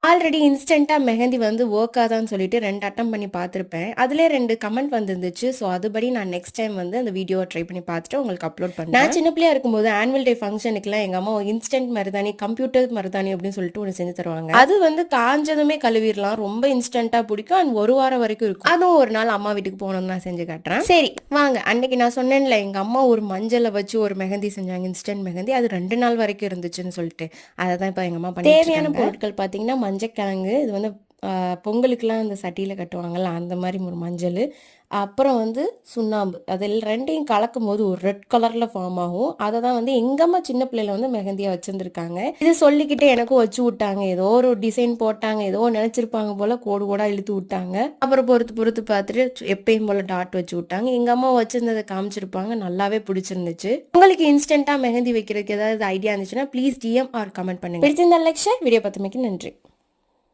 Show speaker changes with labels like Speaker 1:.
Speaker 1: Already இன்ஸ்டன்ட்டா mehndi வந்து work ஆதான்னு சொல்லிட்டு 2 attempt பண்ணி பார்த்துருப்பேன். அதிலே 2 கமெண்ட் வந்துருந்துச்சு. ஸோ அதுபடி நான் நெக்ஸ்ட் டைம் வந்து அந்த வீடியோவ ட்ரை பண்ணி பார்த்துட்டு உங்களுக்கு அப்லோட் பண்றேன். நான் சின்ன பிள்ளையா இருக்கும்போது ஆனுவல் டே ஃபங்ஷனுக்குலாம் எங்க அம்மா இன்ஸ்டன்ட் மருதாணி, கம்ப்யூட்டர் மருதாணி அப்படின்னு சொல்லிட்டு ஒண்ணு செஞ்சு தருவாங்க. அது வந்து காஞ்சதுமே கழுவிடலாம். ரொம்ப இன்ஸ்டன்ட்டா பிடிக்கும். அண்ட் 1 வாரம் வரைக்கும் இருக்கும். அதுவும் ஒரு நாள் அம்மா வீட்டுக்கு போனோம்னு நான் செஞ்சு காட்டுறேன். சரி வாங்க. அன்னைக்கு நான் சொன்னேன்ல எங்க அம்மா ஒரு மஞ்சள வச்சு ஒரு மெஹந்தி செஞ்சாங்க. இன்ஸ்டன்ட் மெஹந்தி. அது 2 நாள் வரைக்கும் இருந்துச்சுன்னு சொல்லிட்டு. அதை தான் இப்போ எங்க அம்மா பண்ணிட்டு இருக்காங்க. தேவையான பொருட்கள் பார்த்தீங்கன்னா மஞ்சக்கிழங்கு, இது வந்து பொங்கலுக்குலாம் அந்த சட்டியில் கட்டுவாங்கல்ல அந்த மாதிரி ஒரு மஞ்சள், அப்புறம் வந்து சுண்ணாம்பு, அதில் 2யும் கலக்கும் போது ஒரு ரெட் கலரில் ஃபார்ம் ஆகும். அதை தான் வந்து எங்கம்மா சின்ன பிள்ளையில வந்து மெஹந்தியாக வச்சுருந்துருக்காங்க. இது சொல்லிக்கிட்டே எனக்கும் வச்சு விட்டாங்க. ஏதோ ஒரு டிசைன் போட்டாங்க, ஏதோ நினச்சிருப்பாங்க போல், கோடு கோடாக இழுத்து விட்டாங்க. அப்புறம் பொறுத்து பார்த்துட்டு எப்பயும் போல் டாட் வச்சு விட்டாங்க. எங்கள் அம்மா வச்சுருந்ததை காமிச்சிருப்பாங்க. நல்லாவே பிடிச்சிருந்துச்சு. உங்களுக்கு இன்ஸ்டண்ட்டாக மெஹந்தி வைக்கிறதுக்கு ஏதாவது ஐடியா இருந்துச்சுன்னா ப்ளீஸ் டிஎம் ஆர் கமெண்ட் பண்ணுங்க. பிடிச்சிருந்தா லைக் ஷேர். வீடியோ பார்த்தமைக்கு நன்றி.